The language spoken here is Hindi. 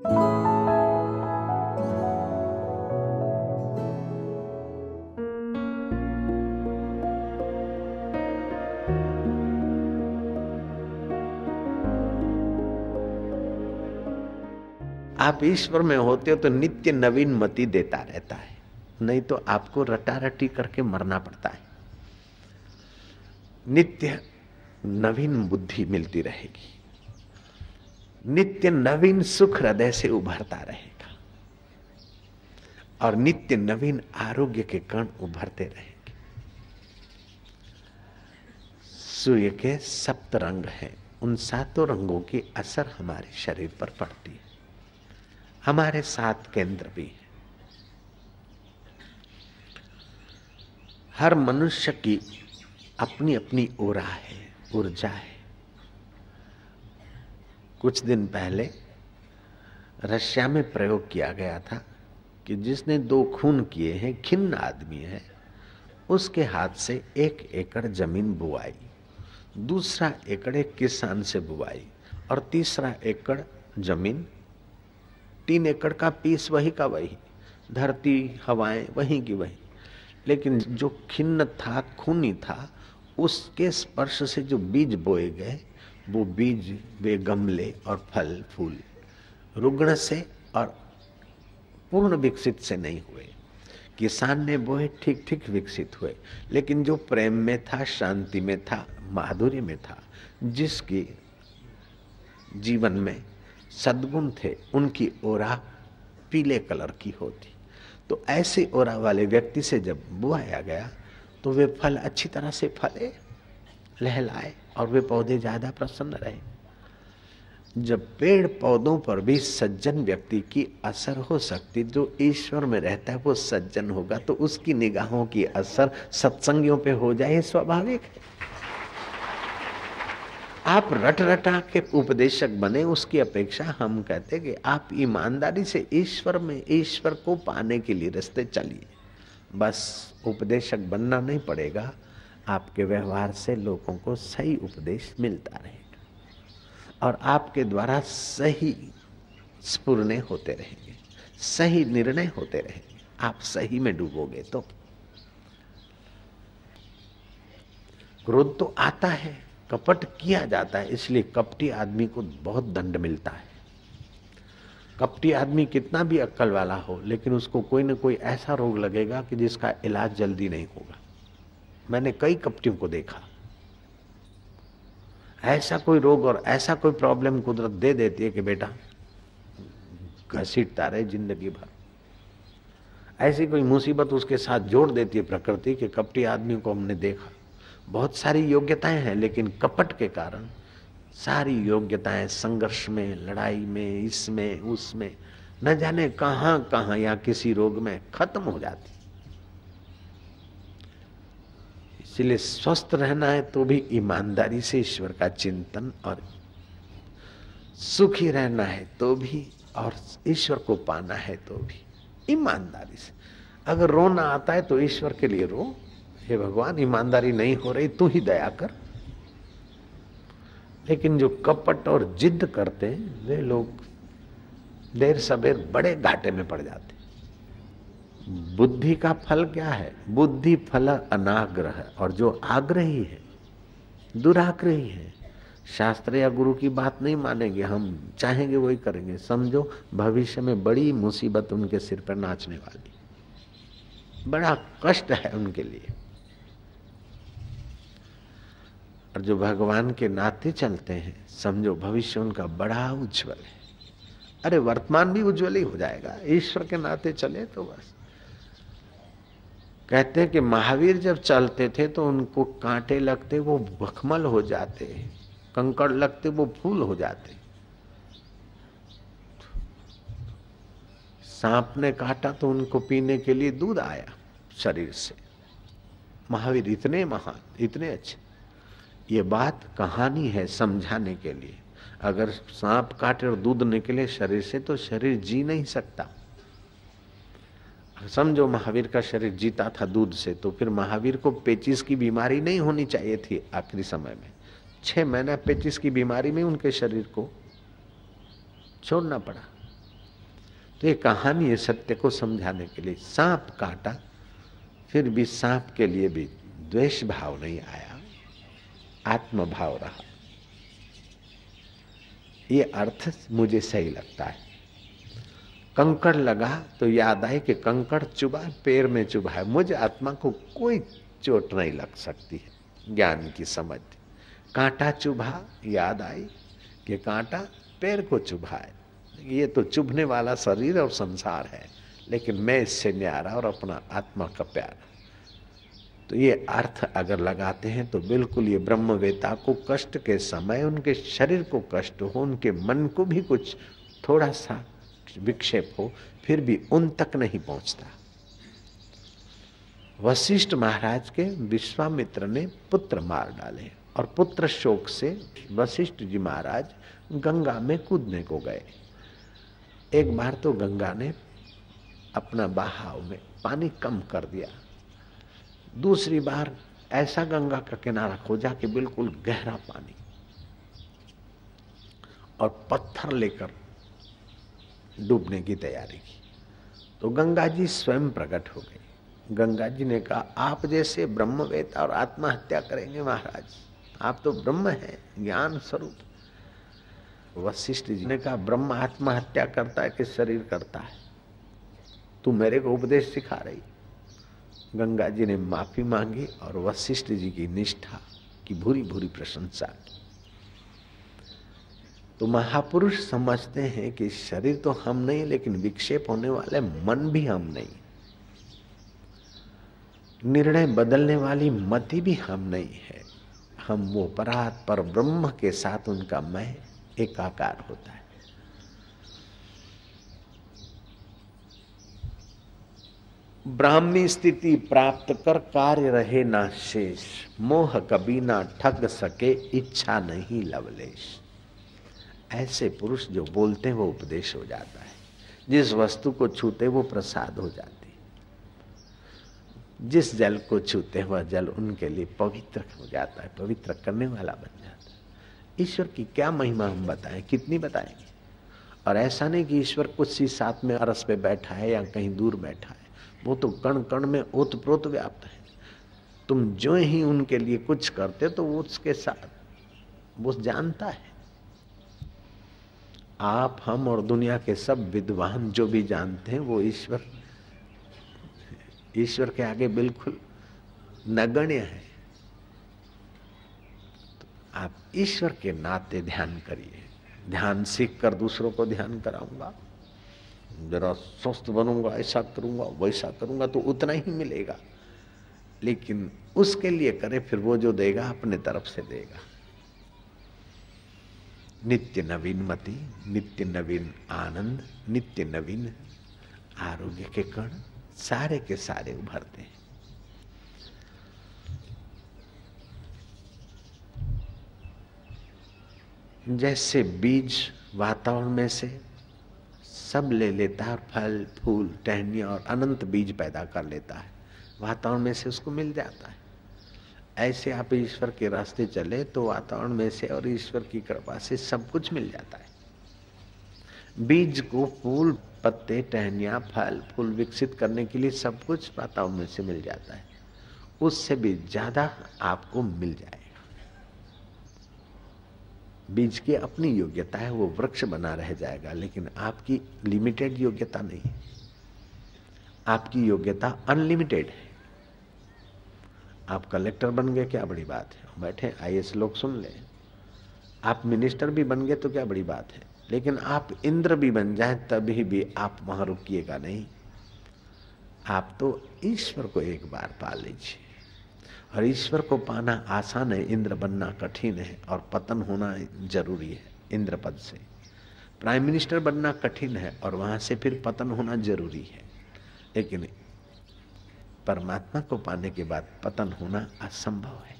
आप ईश्वर में होते हो तो नित्य नवीन मति देता रहता है, नहीं तो आपको रटारटी करके मरना पड़ता है। नित्य नवीन बुद्धि मिलती रहेगी, नित्य नवीन सुख हृदय से उभरता रहेगा और नित्य नवीन आरोग्य के कण उभरते रहेंगे। सूर्य के 7 रंग हैं, उन 7 रंगों की असर हमारे शरीर पर पड़ती है। हमारे 7 केंद्र भी हैं। हर मनुष्य की अपनी अपनी ओरा है, ऊर्जा है। कुछ दिन पहले रशिया में प्रयोग किया गया था कि जिसने 2 खून किए हैं, खिन्न आदमी है, उसके हाथ से 1 एकड़ जमीन बुआई, दूसरा एकड़ एक किसान से बुआई और तीसरा एकड़ जमीन 3 एकड़ का पीस वही का वही, धरती हवाएं वहीं की वही, लेकिन जो खिन्न था, खूनी था, उसके स्पर्श से जो बीज बोए गए वो बीज वे गमले और फल फूल रुग्ण से और पूर्ण विकसित से नहीं हुए। किसान ने बोए ठीक ठीक विकसित हुए, लेकिन जो प्रेम में था, शांति में था, माधुर्य में था, जिसकी जीवन में सद्गुण थे, उनकी ओरा पीले कलर की होती। तो ऐसे ओरा वाले व्यक्ति से जब बुआया गया तो वे फल अच्छी तरह से फले, लहलाए और वे पौधे ज्यादा प्रसन्न रहे। जब पेड़ पौधों पर भी सज्जन व्यक्ति की असर हो सकती, जो ईश्वर में रहता है वो सज्जन होगा, तो उसकी निगाहों की असर सत्संगियों पे हो जाए, स्वाभाविक है। आप रट रटा के उपदेशक बने, उसकी अपेक्षा हम कहते कि आप ईमानदारी से ईश्वर में, ईश्वर को पाने के लिए रास्ते चलिए। बस उपदेशक बनना नहीं पड़ेगा, आपके व्यवहार से लोगों को सही उपदेश मिलता रहेगा और आपके द्वारा सही स्फुरने होते रहेंगे, सही निर्णय होते रहेंगे। आप सही में डूबोगे तो। क्रोध तो आता है, कपट किया जाता है, इसलिए कपटी आदमी को बहुत दंड मिलता है। कपटी आदमी कितना भी अक्ल वाला हो, लेकिन उसको कोई न कोई ऐसा रोग लगेगा कि जिसका इलाज जल्दी नहीं होगा। मैंने कई कपटियों को देखा, ऐसा कोई रोग और ऐसा कोई प्रॉब्लम कुदरत दे देती है कि बेटा घसीटता रहे जिंदगी भर। ऐसी कोई मुसीबत उसके साथ जोड़ देती है प्रकृति के कपटी आदमी को हमने देखा। बहुत सारी योग्यताएं हैं, लेकिन कपट के कारण सारी योग्यताएं संघर्ष में, लड़ाई में, इसमें उसमें, न जाने कहां कहां या किसी रोग में खत्म हो जाती। इसलिए स्वस्थ रहना है तो भी ईमानदारी से ईश्वर का चिंतन, और सुखी रहना है तो भी, और ईश्वर को पाना है तो भी ईमानदारी से। अगर रोना आता है तो ईश्वर के लिए रो, हे भगवान ईमानदारी नहीं हो रही, तू ही दया कर। लेकिन जो कपट और जिद करते हैं वे लोग देर सबेर बड़े घाटे में पड़ जाते। बुद्धि का फल क्या है? बुद्धि फल अनाग्रह, और जो आग्रही है, दुराग्रही है, शास्त्र या गुरु की बात नहीं मानेंगे, हम चाहेंगे वही करेंगे, समझो भविष्य में बड़ी मुसीबत उनके सिर पर नाचने वाली, बड़ा कष्ट है उनके लिए। और जो भगवान के नाते चलते हैं, समझो भविष्य उनका बड़ा उज्जवल है। अरे वर्तमान भी उज्जवल ही हो जाएगा, ईश्वर के नाते चले तो बस। कहते हैं कि महावीर जब चलते थे तो उनको कांटे लगते वो भखमल हो जाते, कंकड़ लगते वो फूल हो जाते। सांप ने काटा तो उनको पीने के लिए दूध आया शरीर से। महावीर इतने महान, इतने अच्छे। ये बात कहानी है समझाने के लिए। अगर सांप काटे और दूध निकले शरीर से तो शरीर जी नहीं सकता। समझो महावीर का शरीर जीता था दूध से, तो फिर महावीर को पेचिस की बीमारी नहीं होनी चाहिए थी। आखिरी समय में 6 महीना पेचिस की बीमारी में उनके शरीर को छोड़ना पड़ा। तो ये कहानी है सत्य को समझाने के लिए। सांप काटा, फिर भी सांप के लिए भी द्वेष भाव नहीं आया, आत्म भाव रहा। ये अर्थ मुझे सही लगता है। कंकड़ लगा तो याद आए कि कंकड़ चुभा, पैर में चुभा है, मुझे आत्मा को कोई चोट नहीं लग सकती है, ज्ञान की समझ। कांटा चुभा, याद आई कि कांटा पैर को चुभा है, ये तो चुभने वाला शरीर और संसार है, लेकिन मैं इससे न्यारा और अपना आत्मा का प्यार। तो ये अर्थ अगर लगाते हैं तो बिल्कुल ये ब्रह्मवेता को कष्ट के समय उनके शरीर को कष्ट हो, उनके मन को भी कुछ थोड़ा सा विक्षेप हो, फिर भी उन तक नहीं पहुंचता। वशिष्ठ महाराज के विश्वामित्र ने पुत्र मार डाले और पुत्र शोक से वशिष्ठ जी महाराज गंगा में कूदने को गए। एक बार तो गंगा ने अपना बहाव में पानी कम कर दिया, दूसरी बार ऐसा गंगा का किनारा खोजा कि बिल्कुल गहरा पानी, और पत्थर लेकर डूबने की तैयारी की। तो गंगा जी स्वयं प्रकट हो गई। गंगा जी ने कहा, आप जैसे ब्रह्मवेता और आत्महत्या करेंगे महाराज, आप तो ब्रह्म हैं, ज्ञान स्वरूप। वशिष्ठ जी ने कहा, ब्रह्म आत्महत्या करता है कि शरीर करता है? तू मेरे को उपदेश सिखा रही। गंगा जी ने माफी मांगी और वशिष्ठ जी की निष्ठा की भूरी भूरी प्रशंसा की। तो महापुरुष समझते हैं कि शरीर तो हम नहीं, लेकिन विक्षेप होने वाले मन भी हम नहीं, निर्णय बदलने वाली मति भी हम नहीं है। हम वो परात पर ब्रह्म के साथ उनका मैं एकाकार होता है। ब्राह्मी स्थिति प्राप्त कर कार्य रहे ना शेष, मोह कभी ना ठग सके इच्छा नहीं लवलेश। ऐसे पुरुष जो बोलते हैं वो उपदेश हो जाता है, जिस वस्तु को छूते वो प्रसाद हो जाती है, जिस जल को छूते वह जल उनके लिए पवित्र हो जाता है, पवित्र करने वाला बन जाता है। ईश्वर की क्या महिमा हम बताएं, कितनी बताएंगे। और ऐसा नहीं कि ईश्वर कुछ ही साथ में अरस पे बैठा है या कहीं दूर बैठा है, वो तो कण कण में ओतप्रोत व्याप्त है। तुम जो ही उनके लिए कुछ करते तो वो उसके साथ वो जानता है। आप, हम और दुनिया के सब विद्वान जो भी जानते हैं वो ईश्वर के आगे बिल्कुल नगण्य है। तो आप ईश्वर के नाते ध्यान करिए। ध्यान सीख कर दूसरों को ध्यान कराऊंगा, जरा स्वस्थ बनूंगा, ऐसा करूंगा वैसा करूंगा तो उतना ही मिलेगा, लेकिन उसके लिए करे फिर वो जो देगा अपने तरफ से देगा। नित्य नवीन मति, नित्य नवीन आनंद, नित्य नवीन आरोग्य के कण सारे के सारे उभरते हैं। जैसे बीज वातावरण में से सब ले लेता है और फल फूल टहनियाँ और अनंत बीज पैदा कर लेता है, वातावरण में से उसको मिल जाता है। ऐसे आप ईश्वर के रास्ते चले तो वातावरण में से और ईश्वर की कृपा से सब कुछ मिल जाता है। बीज को फूल पत्ते टहनियाँ फल फूल विकसित करने के लिए सब कुछ वातावरण में से मिल जाता है, उससे भी ज्यादा आपको मिल जाएगा। बीज की अपनी योग्यता है, वो वृक्ष बना रह जाएगा, लेकिन आपकी लिमिटेड योग्यता नहीं है, आपकी योग्यता अनलिमिटेड है। आप कलेक्टर बन गए क्या बड़ी बात है, बैठे आईएएस लोग सुन ले। आप मिनिस्टर भी बन गए तो क्या बड़ी बात है, लेकिन आप इंद्र भी बन जाए तभी भी आप वहां रुकिएगा नहीं। आप तो ईश्वर को एक बार पा लीजिए, और ईश्वर को पाना आसान है, इंद्र बनना कठिन है, और पतन होना जरूरी है। इंद्र पद से प्राइम मिनिस्टर बनना कठिन है और वहां से फिर पतन होना जरूरी है, लेकिन परमात्मा को पाने के बाद पतन होना असंभव है।